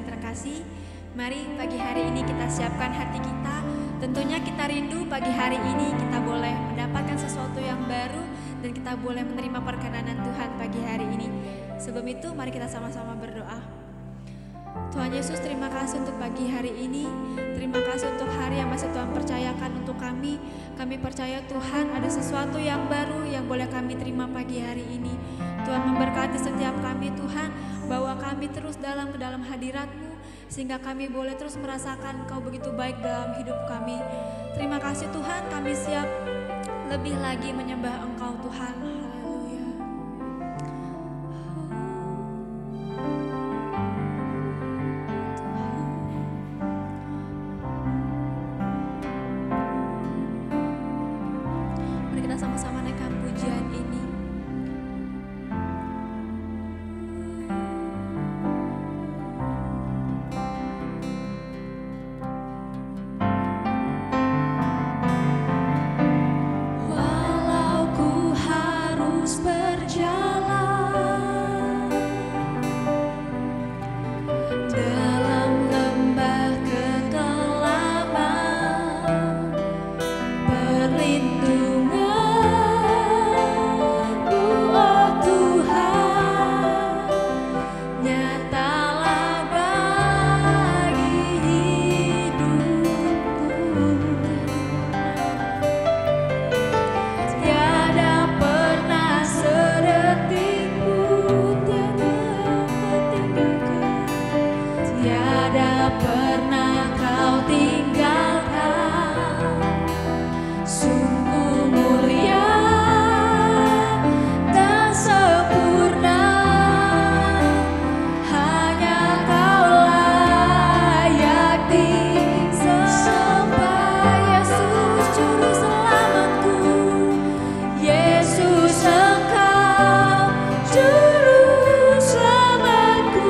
yang terkasih, mari pagi hari ini kita siapkan hati kita. Tentunya kita rindu pagi hari ini kita boleh mendapatkan sesuatu yang baru dan kita boleh menerima perkenanan Tuhan pagi hari ini. Sebelum itu mari kita sama-sama berdoa. Tuhan Yesus, terima kasih untuk pagi hari ini. Terima kasih untuk hari yang masih Tuhan percayakan untuk kami. Kami percaya Tuhan ada sesuatu yang baru yang boleh kami terima pagi hari ini. Tuhan memberkati setiap kami Tuhan, bawa kami terus dalam hadirat-Mu sehingga kami boleh terus merasakan Engkau begitu baik dalam hidup kami. Terima kasih Tuhan, kami siap lebih lagi menyembah Engkau Tuhan. Haleluya. Mari kita sama-sama naikkan pujian ini. Juru selamatku,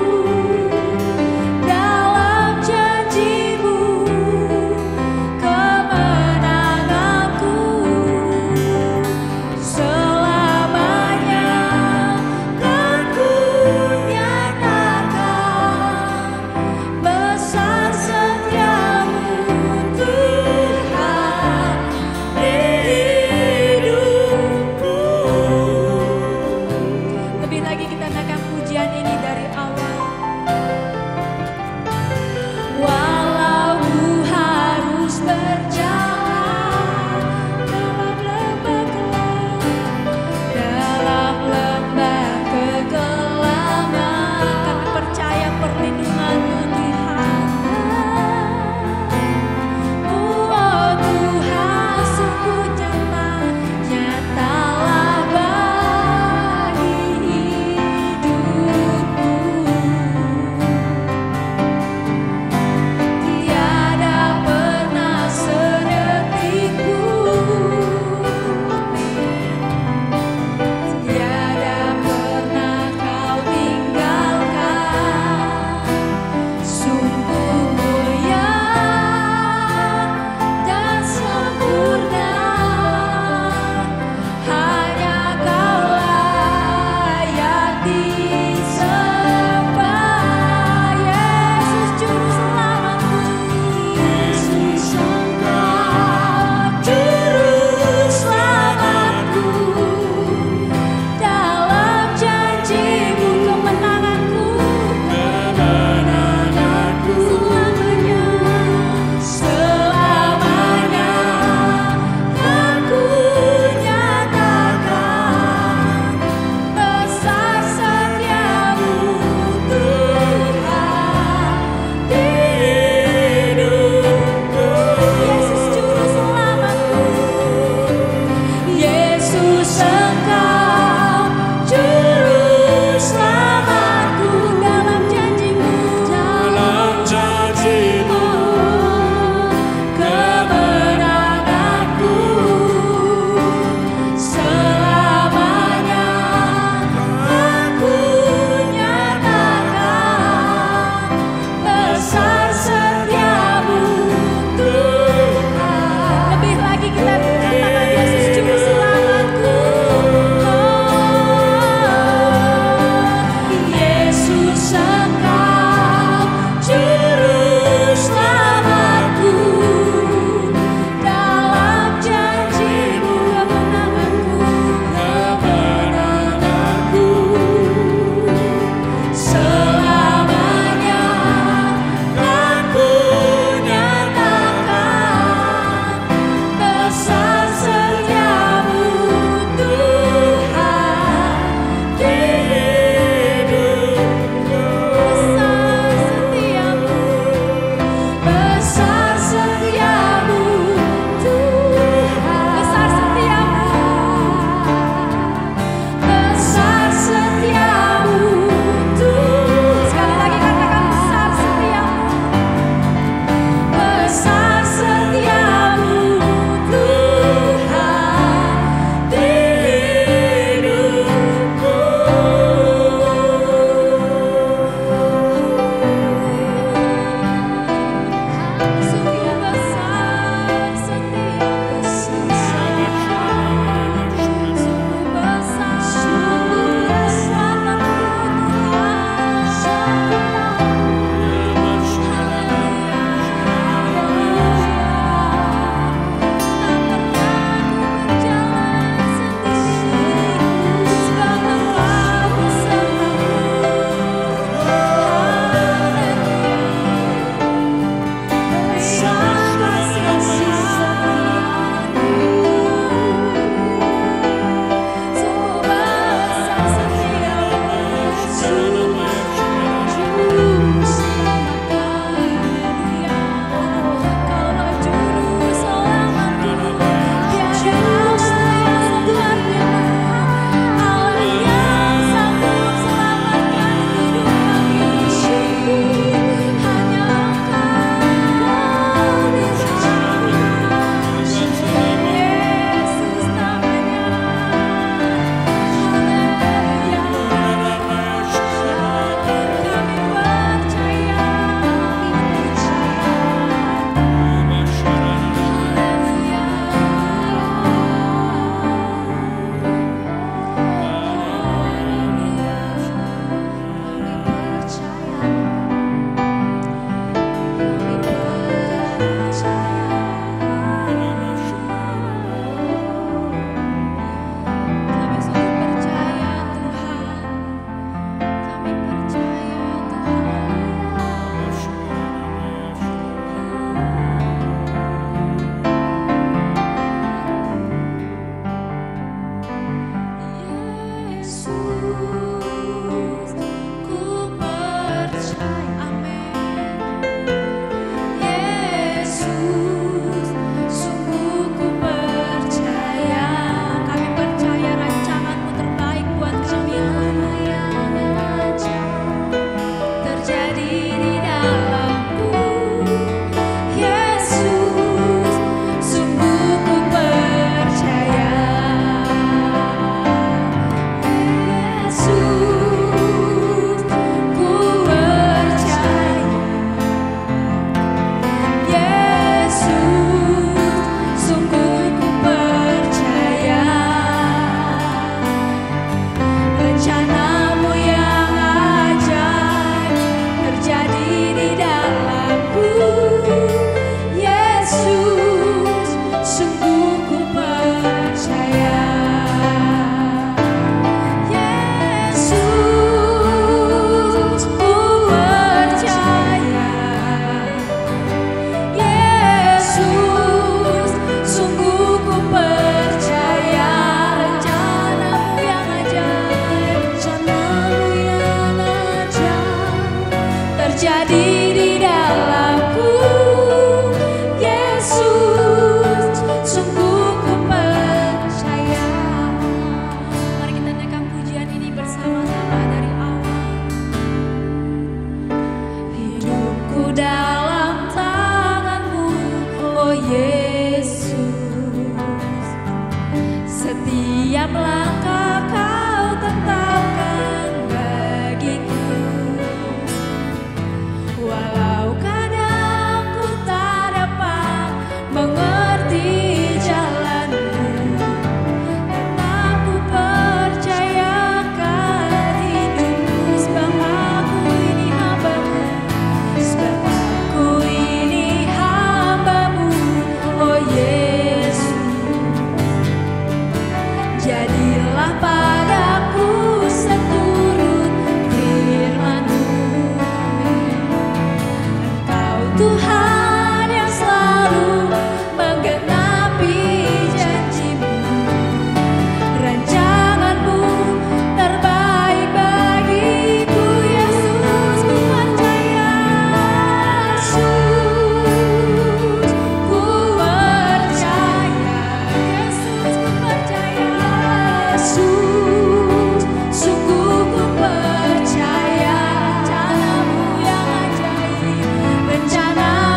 Rencana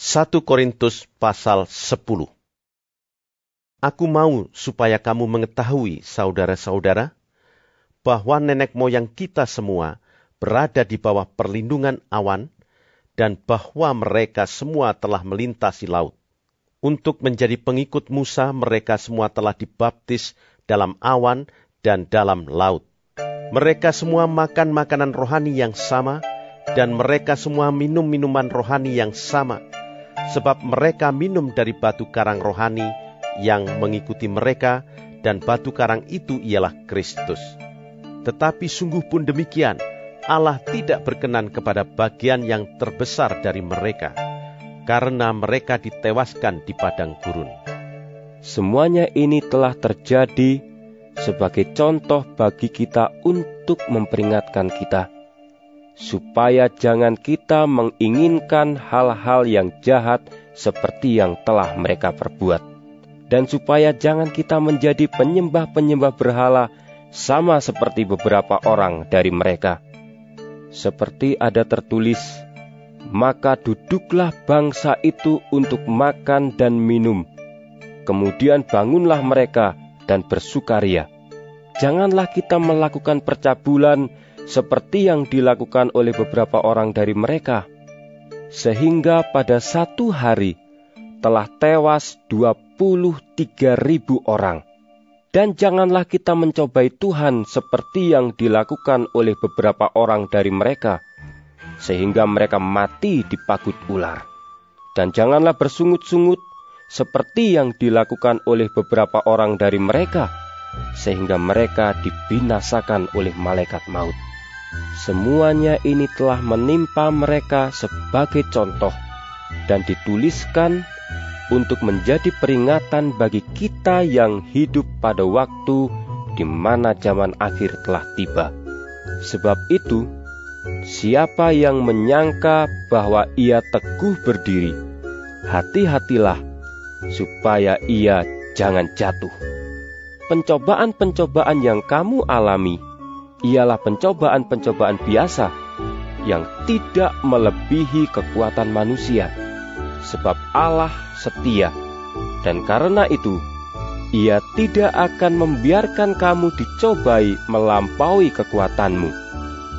1 Korintus pasal 10. Aku mau supaya kamu mengetahui, saudara-saudara, bahwa nenek moyang kita semua berada di bawah perlindungan awan, dan bahwa mereka semua telah melintasi laut. Untuk menjadi pengikut Musa, mereka semua telah dibaptis dalam awan dan dalam laut. Mereka semua makan makanan rohani yang sama, dan mereka semua minum minuman rohani yang sama, sebab mereka minum dari batu karang rohani yang mengikuti mereka, dan batu karang itu ialah Kristus. Tetapi sungguh pun demikian, Allah tidak berkenan kepada bagian yang terbesar dari mereka, karena mereka ditewaskan di padang gurun. Semuanya ini telah terjadi sebagai contoh bagi kita untuk memperingatkan kita, supaya jangan kita menginginkan hal-hal yang jahat seperti yang telah mereka perbuat, dan supaya jangan kita menjadi penyembah-penyembah berhala sama seperti beberapa orang dari mereka. Seperti ada tertulis, maka duduklah bangsa itu untuk makan dan minum. Kemudian bangunlah mereka dan bersukaria. Janganlah kita melakukan percabulan seperti yang dilakukan oleh beberapa orang dari mereka, sehingga pada satu hari telah tewas 23.000 orang. Dan janganlah kita mencobai Tuhan seperti yang dilakukan oleh beberapa orang dari mereka, sehingga mereka mati dipagut ular. Dan janganlah bersungut-sungut seperti yang dilakukan oleh beberapa orang dari mereka, sehingga mereka dibinasakan oleh malaikat maut. Semuanya ini telah menimpa mereka sebagai contoh, dan dituliskan untuk menjadi peringatan bagi kita yang hidup pada waktu di mana zaman akhir telah tiba. Sebab itu, siapa yang menyangka bahwa ia teguh berdiri, hati-hatilah supaya ia jangan jatuh. Pencobaan-pencobaan yang kamu alami ialah pencobaan-pencobaan biasa yang tidak melebihi kekuatan manusia. Sebab Allah setia, dan karena itu Ia tidak akan membiarkan kamu dicobai melampaui kekuatanmu.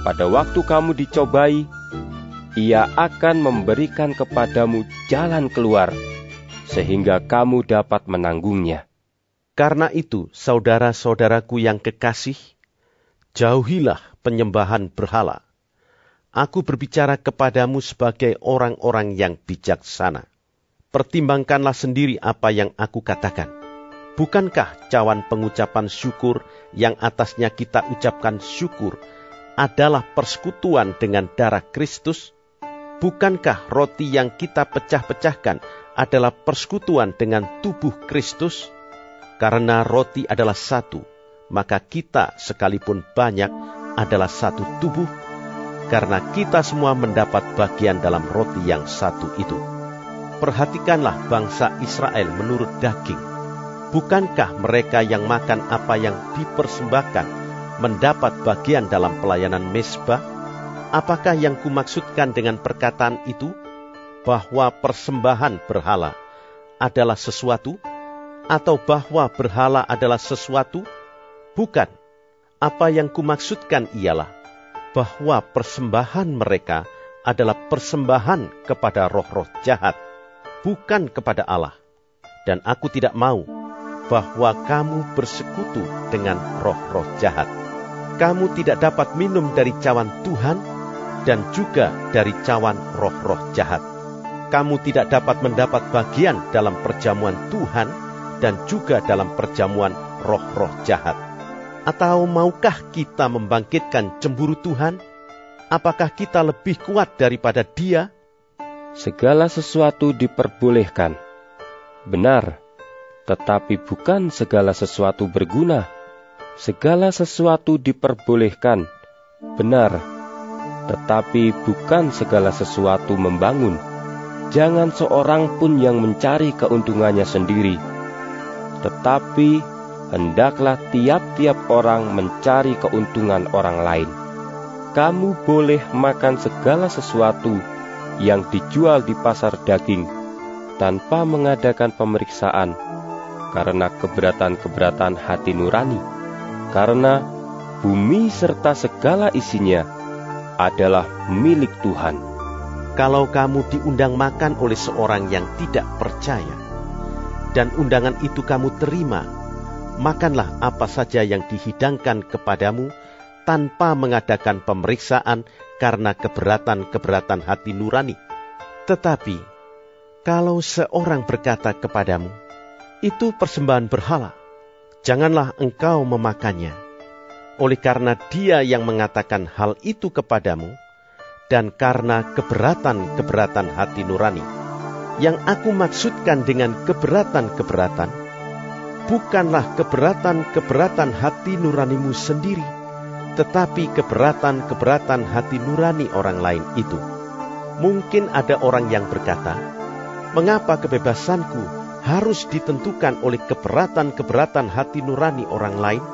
Pada waktu kamu dicobai, Ia akan memberikan kepadamu jalan keluar, sehingga kamu dapat menanggungnya. Karena itu, saudara-saudaraku yang kekasih, jauhilah penyembahan berhala. Aku berbicara kepadamu sebagai orang-orang yang bijaksana. Pertimbangkanlah sendiri apa yang aku katakan. Bukankah cawan pengucapan syukur yang atasnya kita ucapkan syukur adalah persekutuan dengan darah Kristus? Bukankah roti yang kita pecah-pecahkan adalah persekutuan dengan tubuh Kristus? Karena roti adalah satu, maka kita sekalipun banyak adalah satu tubuh, karena kita semua mendapat bagian dalam roti yang satu itu. Perhatikanlah bangsa Israel menurut daging. Bukankah mereka yang makan apa yang dipersembahkan mendapat bagian dalam pelayanan mezbah? Apakah yang kumaksudkan dengan perkataan itu? Bahwa persembahan berhala adalah sesuatu? Atau bahwa berhala adalah sesuatu? Bukan. Apa yang kumaksudkan ialah bahwa persembahan mereka adalah persembahan kepada roh-roh jahat, bukan kepada Allah. Dan aku tidak mau bahwa kamu bersekutu dengan roh-roh jahat. Kamu tidak dapat minum dari cawan Tuhan dan juga dari cawan roh-roh jahat. Kamu tidak dapat mendapat bagian dalam perjamuan Tuhan dan juga dalam perjamuan roh-roh jahat. Atau maukah kita membangkitkan cemburu Tuhan? Apakah kita lebih kuat daripada Dia? Segala sesuatu diperbolehkan, benar, tetapi bukan segala sesuatu berguna. Segala sesuatu diperbolehkan, benar, tetapi bukan segala sesuatu membangun. Jangan seorang pun yang mencari keuntungannya sendiri, tetapi hendaklah tiap-tiap orang mencari keuntungan orang lain. Kamu boleh makan segala sesuatu yang dijual di pasar daging, tanpa mengadakan pemeriksaan karena keberatan-keberatan hati nurani, karena bumi serta segala isinya adalah milik Tuhan. Kalau kamu diundang makan oleh seorang yang tidak percaya, dan undangan itu kamu terima, makanlah apa saja yang dihidangkan kepadamu tanpa mengadakan pemeriksaan karena keberatan-keberatan hati nurani. Tetapi, kalau seorang berkata kepadamu, itu persembahan berhala, janganlah engkau memakannya. Oleh karena dia yang mengatakan hal itu kepadamu, dan karena keberatan-keberatan hati nurani. Yang aku maksudkan dengan keberatan-keberatan, bukanlah keberatan-keberatan hati nuranimu sendiri, tetapi keberatan-keberatan hati nurani orang lain itu. Mungkin ada orang yang berkata, mengapa kebebasanku harus ditentukan oleh keberatan-keberatan hati nurani orang lain?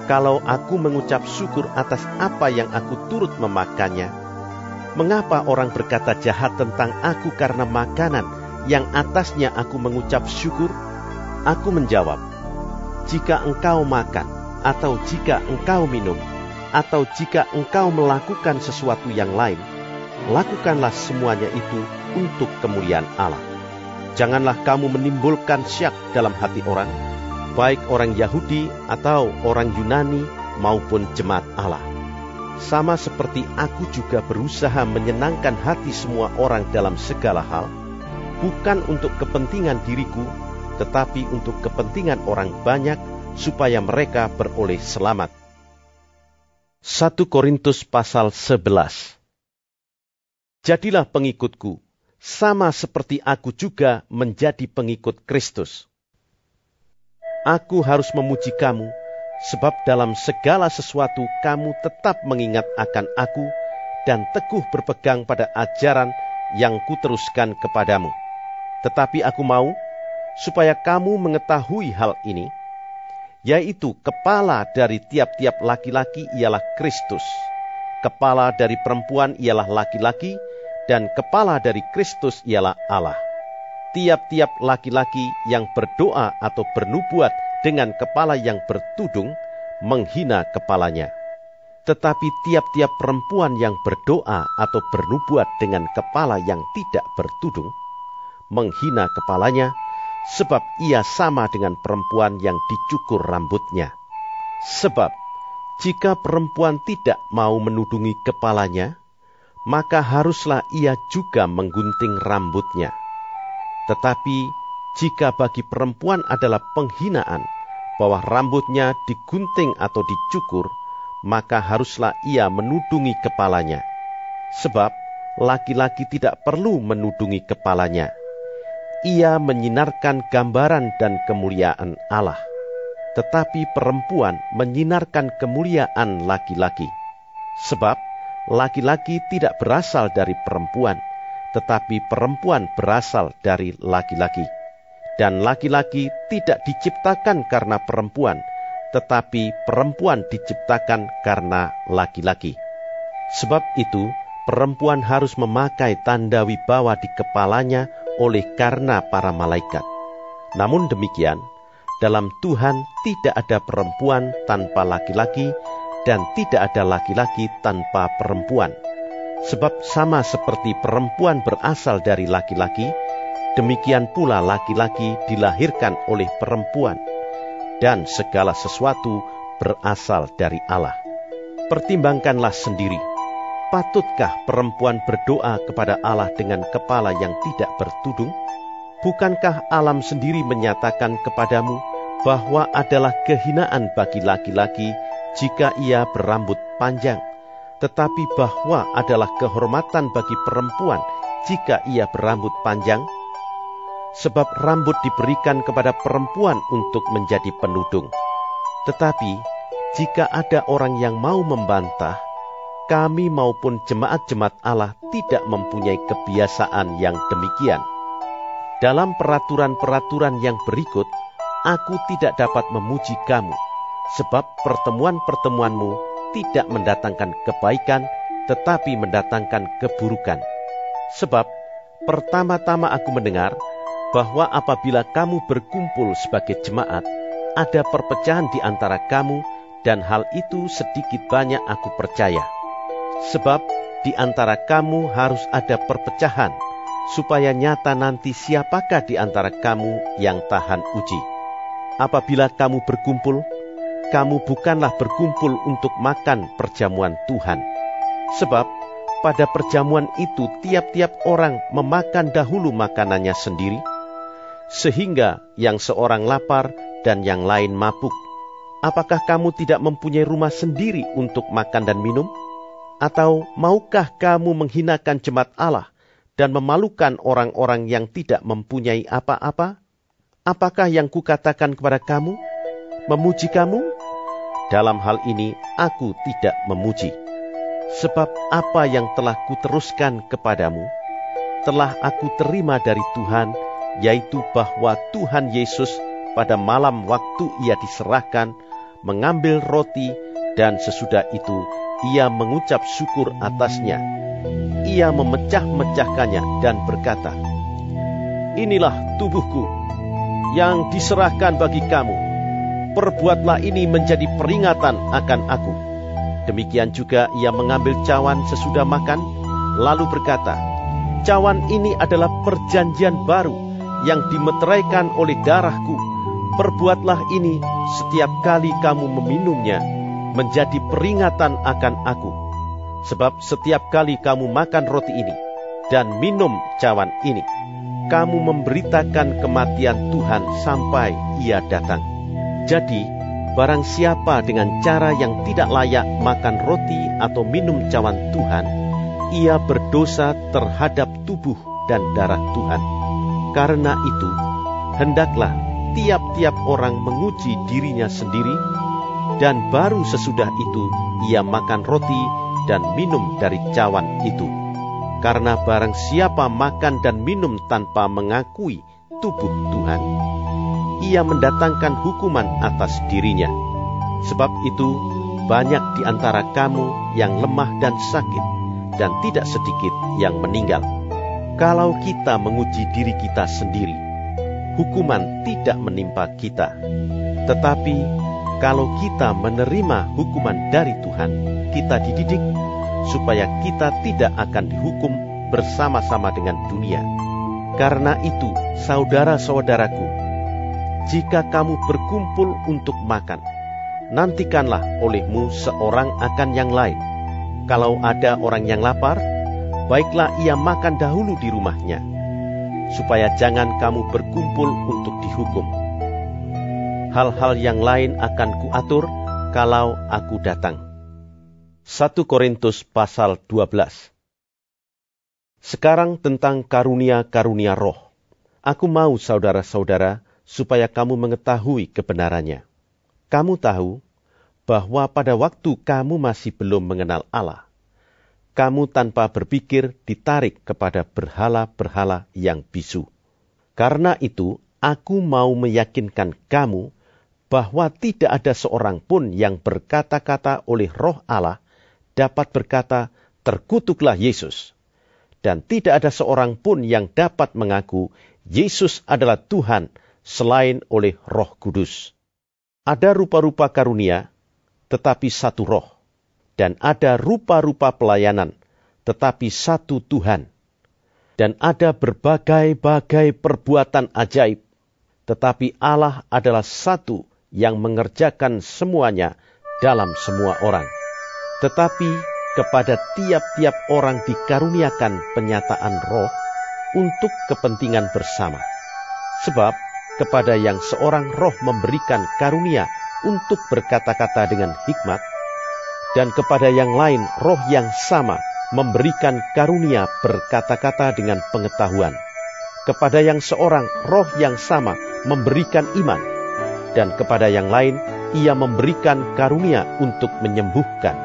Kalau aku mengucap syukur atas apa yang aku turut memakannya, mengapa orang berkata jahat tentang aku karena makanan yang atasnya aku mengucap syukur? Aku menjawab, jika engkau makan, atau jika engkau minum, atau jika engkau melakukan sesuatu yang lain, lakukanlah semuanya itu untuk kemuliaan Allah. Janganlah kamu menimbulkan syak dalam hati orang, baik orang Yahudi atau orang Yunani maupun jemaat Allah. Sama seperti aku juga berusaha menyenangkan hati semua orang dalam segala hal, bukan untuk kepentingan diriku, tetapi untuk kepentingan orang banyak, supaya mereka beroleh selamat. 1 Korintus pasal 11. Jadilah pengikutku, sama seperti aku juga menjadi pengikut Kristus. Aku harus memuji kamu, sebab dalam segala sesuatu kamu tetap mengingat akan aku dan teguh berpegang pada ajaran yang kuteruskan kepadamu. Tetapi aku mau supaya kamu mengetahui hal ini, yaitu kepala dari tiap-tiap laki-laki ialah Kristus, kepala dari perempuan ialah laki-laki, dan kepala dari Kristus ialah Allah. Tiap-tiap laki-laki yang berdoa atau bernubuat dengan kepala yang bertudung menghina kepalanya. Tetapi tiap-tiap perempuan yang berdoa atau bernubuat dengan kepala yang tidak bertudung menghina kepalanya, sebab ia sama dengan perempuan yang dicukur rambutnya. Sebab jika perempuan tidak mau menudungi kepalanya, maka haruslah ia juga menggunting rambutnya. Tetapi jika bagi perempuan adalah penghinaan bahwa rambutnya digunting atau dicukur, maka haruslah ia menudungi kepalanya. Sebab laki-laki tidak perlu menudungi kepalanya. Ia menyinarkan gambaran dan kemuliaan Allah. Tetapi perempuan menyinarkan kemuliaan laki-laki. Sebab laki-laki tidak berasal dari perempuan, tetapi perempuan berasal dari laki-laki. Dan laki-laki tidak diciptakan karena perempuan, tetapi perempuan diciptakan karena laki-laki. Sebab itu, perempuan harus memakai tanda wibawa di kepalanya oleh karena para malaikat. Namun demikian, dalam Tuhan tidak ada perempuan tanpa laki-laki, dan tidak ada laki-laki tanpa perempuan. Sebab sama seperti perempuan berasal dari laki-laki, demikian pula laki-laki dilahirkan oleh perempuan, dan segala sesuatu berasal dari Allah. Pertimbangkanlah sendiri, patutkah perempuan berdoa kepada Allah dengan kepala yang tidak bertudung? Bukankah alam sendiri menyatakan kepadamu bahwa adalah kehinaan bagi laki-laki jika ia berambut panjang, tetapi bahwa adalah kehormatan bagi perempuan jika ia berambut panjang? Sebab rambut diberikan kepada perempuan untuk menjadi penudung. Tetapi jika ada orang yang mau membantah, kami maupun jemaat-jemaat Allah tidak mempunyai kebiasaan yang demikian. Dalam peraturan-peraturan yang berikut, aku tidak dapat memuji kamu, sebab pertemuan-pertemuanmu tidak mendatangkan kebaikan, tetapi mendatangkan keburukan. Sebab pertama-tama aku mendengar bahwa apabila kamu berkumpul sebagai jemaat, ada perpecahan di antara kamu, dan hal itu sedikit banyak aku percaya. Sebab di antara kamu harus ada perpecahan, supaya nyata nanti siapakah di antara kamu yang tahan uji. Apabila kamu berkumpul, kamu bukanlah berkumpul untuk makan perjamuan Tuhan. Sebab pada perjamuan itu tiap-tiap orang memakan dahulu makanannya sendiri, sehingga yang seorang lapar dan yang lain mabuk. Apakah kamu tidak mempunyai rumah sendiri untuk makan dan minum? Atau maukah kamu menghinakan jemaat Allah dan memalukan orang-orang yang tidak mempunyai apa-apa? Apakah yang kukatakan kepada kamu? Memuji kamu? Dalam hal ini aku tidak memuji. Sebab apa yang telah kuteruskan kepadamu, telah aku terima dari Tuhan, yaitu bahwa Tuhan Yesus pada malam waktu ia diserahkan, mengambil roti, dan sesudah itu ia mengucap syukur atasnya. Ia memecah-mecahkannya dan berkata, "Inilah tubuhku yang diserahkan bagi kamu. Perbuatlah ini menjadi peringatan akan aku." Demikian juga ia mengambil cawan sesudah makan, lalu berkata, "Cawan ini adalah perjanjian baru yang dimeteraikan oleh darahku. Perbuatlah ini setiap kali kamu meminumnya, menjadi peringatan akan aku. Sebab setiap kali kamu makan roti ini dan minum cawan ini, kamu memberitakan kematian Tuhan sampai ia datang. Jadi, barang siapa dengan cara yang tidak layak makan roti atau minum cawan Tuhan, ia berdosa terhadap tubuh dan darah Tuhan. Karena itu, hendaklah tiap-tiap orang menguji dirinya sendiri, dan baru sesudah itu ia makan roti dan minum dari cawan itu. Karena barang siapa makan dan minum tanpa mengakui tubuh Tuhan, ia mendatangkan hukuman atas dirinya. Sebab itu, banyak di antara kamu yang lemah dan sakit, dan tidak sedikit yang meninggal. Kalau kita menguji diri kita sendiri, hukuman tidak menimpa kita. Tetapi, kalau kita menerima hukuman dari Tuhan, kita dididik, supaya kita tidak akan dihukum bersama-sama dengan dunia. Karena itu, saudara-saudaraku, jika kamu berkumpul untuk makan, nantikanlah olehmu seorang akan yang lain. Kalau ada orang yang lapar, baiklah ia makan dahulu di rumahnya, supaya jangan kamu berkumpul untuk dihukum. Hal-hal yang lain akan kuatur kalau aku datang. 1 Korintus pasal 12. Sekarang tentang karunia-karunia roh. Aku mau saudara-saudara, supaya kamu mengetahui kebenarannya. Kamu tahu bahwa pada waktu kamu masih belum mengenal Allah, kamu tanpa berpikir ditarik kepada berhala-berhala yang bisu. Karena itu, aku mau meyakinkan kamu bahwa tidak ada seorang pun yang berkata-kata oleh Roh Allah dapat berkata, "Terkutuklah Yesus." Dan tidak ada seorang pun yang dapat mengaku Yesus adalah Tuhan selain oleh Roh Kudus. Ada rupa-rupa karunia, tetapi satu roh. Dan ada rupa-rupa pelayanan, tetapi satu Tuhan. Dan ada berbagai-bagai perbuatan ajaib, tetapi Allah adalah satu yang mengerjakan semuanya dalam semua orang. Tetapi kepada tiap-tiap orang dikaruniakan penyataan roh untuk kepentingan bersama. Sebab kepada yang seorang roh memberikan karunia untuk berkata-kata dengan hikmat, dan kepada yang lain roh yang sama memberikan karunia berkata-kata dengan pengetahuan. Kepada yang seorang roh yang sama memberikan iman, dan kepada yang lain ia memberikan karunia untuk menyembuhkan.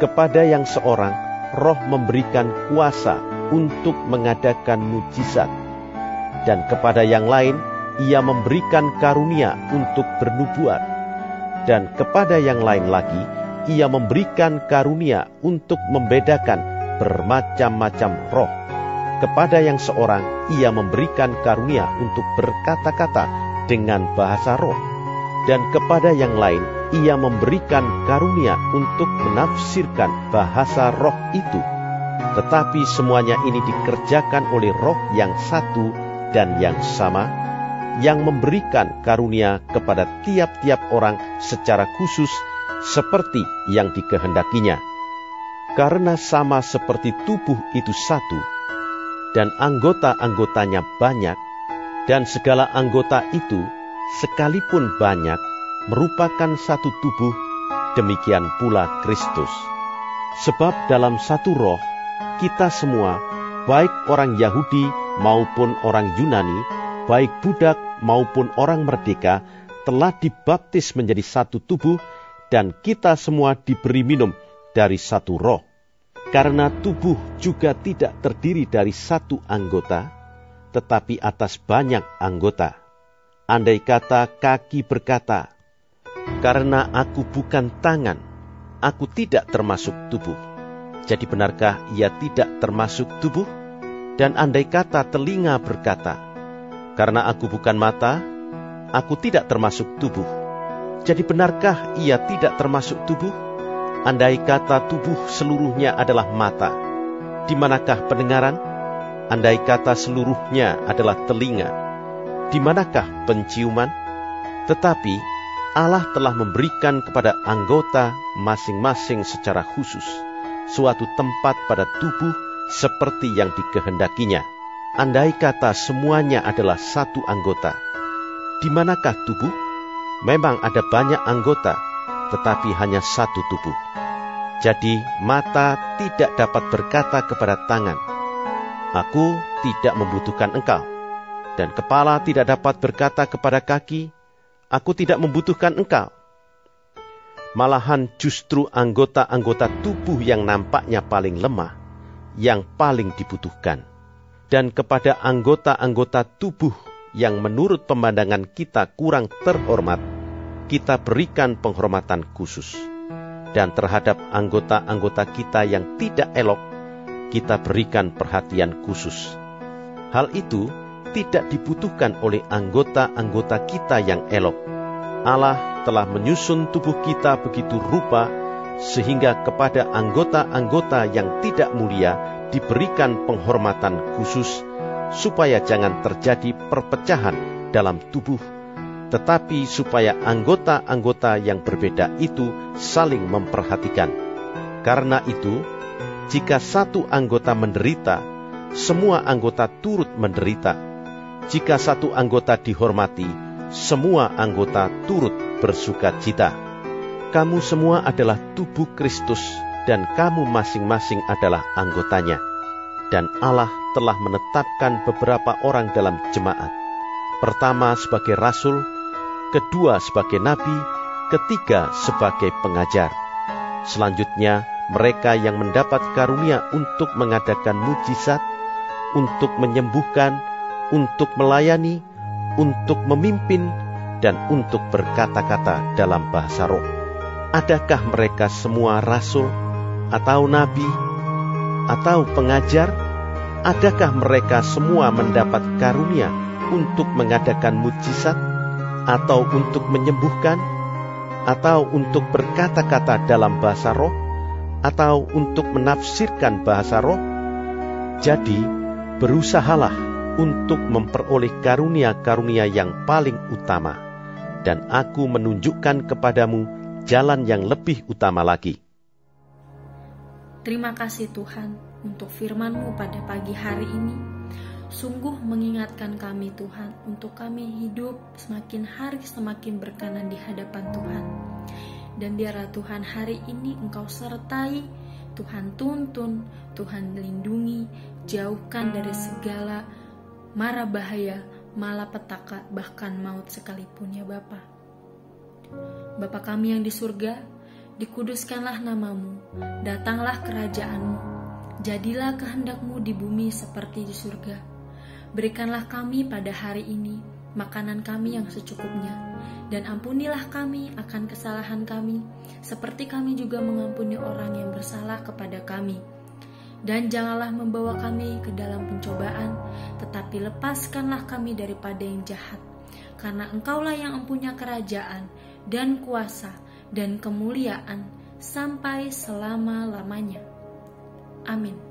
Kepada yang seorang roh memberikan kuasa untuk mengadakan mujizat, dan kepada yang lain ia memberikan karunia untuk bernubuat, dan kepada yang lain lagi ia memberikan karunia untuk membedakan bermacam-macam roh, kepada yang seorang ia memberikan karunia untuk berkata-kata dengan bahasa roh, dan kepada yang lain ia memberikan karunia untuk menafsirkan bahasa roh itu. Tetapi semuanya ini dikerjakan oleh Roh yang satu dan yang sama, yang memberikan karunia kepada tiap-tiap orang secara khusus seperti yang dikehendakinya. Karena sama seperti tubuh itu satu, dan anggota-anggotanya banyak, dan segala anggota itu sekalipun banyak merupakan satu tubuh, demikian pula Kristus. Sebab dalam satu roh, kita semua, baik orang Yahudi maupun orang Yunani, baik budak maupun orang merdeka, telah dibaptis menjadi satu tubuh, dan kita semua diberi minum dari satu roh. Karena tubuh juga tidak terdiri dari satu anggota, tetapi atas banyak anggota. Andai kata kaki berkata, "Karena aku bukan tangan, aku tidak termasuk tubuh." Jadi benarkah ia tidak termasuk tubuh? Dan andai kata telinga berkata, "Karena aku bukan mata, aku tidak termasuk tubuh." Jadi benarkah ia tidak termasuk tubuh? Andai kata tubuh seluruhnya adalah mata, di manakah pendengaran? Andai kata seluruhnya adalah telinga, di manakah penciuman? Tetapi Allah telah memberikan kepada anggota masing-masing secara khusus suatu tempat pada tubuh seperti yang dikehendakinya. Andai kata semuanya adalah satu anggota, di manakah tubuh? Memang ada banyak anggota, tetapi hanya satu tubuh. Jadi mata tidak dapat berkata kepada tangan, "Aku tidak membutuhkan engkau." Dan kepala tidak dapat berkata kepada kaki, "Aku tidak membutuhkan engkau." Malahan justru anggota-anggota tubuh yang nampaknya paling lemah, yang paling dibutuhkan. Dan kepada anggota-anggota tubuh yang menurut pemandangan kita kurang terhormat, kita berikan penghormatan khusus. Dan terhadap anggota-anggota kita yang tidak elok, kita berikan perhatian khusus. Hal itu tidak dibutuhkan oleh anggota-anggota kita yang elok. Allah telah menyusun tubuh kita begitu rupa, sehingga kepada anggota-anggota yang tidak mulia diberikan penghormatan khusus, supaya jangan terjadi perpecahan dalam tubuh, tetapi supaya anggota-anggota yang berbeda itu saling memperhatikan. Karena itu, jika satu anggota menderita, semua anggota turut menderita. Jika satu anggota dihormati, semua anggota turut bersukacita. Kamu semua adalah tubuh Kristus, dan kamu masing-masing adalah anggotanya. Dan Allah telah menetapkan beberapa orang dalam jemaat. Pertama sebagai rasul, kedua sebagai nabi, ketiga sebagai pengajar. Selanjutnya, mereka yang mendapat karunia untuk mengadakan mujizat, untuk menyembuhkan, untuk melayani, untuk memimpin, dan untuk berkata-kata dalam bahasa roh. Adakah mereka semua rasul, atau nabi, atau pengajar? Adakah mereka semua mendapat karunia untuk mengadakan mujizat, atau untuk menyembuhkan, atau untuk berkata-kata dalam bahasa roh, atau untuk menafsirkan bahasa roh? Jadi, berusahalah untuk memperoleh karunia-karunia yang paling utama, dan aku menunjukkan kepadamu jalan yang lebih utama lagi. Terima kasih Tuhan untuk firman-Mu pada pagi hari ini. Sungguh mengingatkan kami Tuhan, untuk kami hidup semakin hari semakin berkenan di hadapan Tuhan. Dan biarlah Tuhan hari ini Engkau sertai, Tuhan tuntun, Tuhan lindungi, jauhkan dari segala mara bahaya, malapetaka, bahkan maut sekalipun ya Bapa. Bapa kami yang di surga, dikuduskanlah nama-Mu, datanglah kerajaan-Mu, jadilah kehendak-Mu di bumi seperti di surga. Berikanlah kami pada hari ini makanan kami yang secukupnya, dan ampunilah kami akan kesalahan kami, seperti kami juga mengampuni orang yang bersalah kepada kami. Dan janganlah membawa kami ke dalam pencobaan, tetapi lepaskanlah kami daripada yang jahat. Karena Engkaulah yang mempunyai kerajaan dan kuasa dan kemuliaan sampai selama-lamanya. Amin.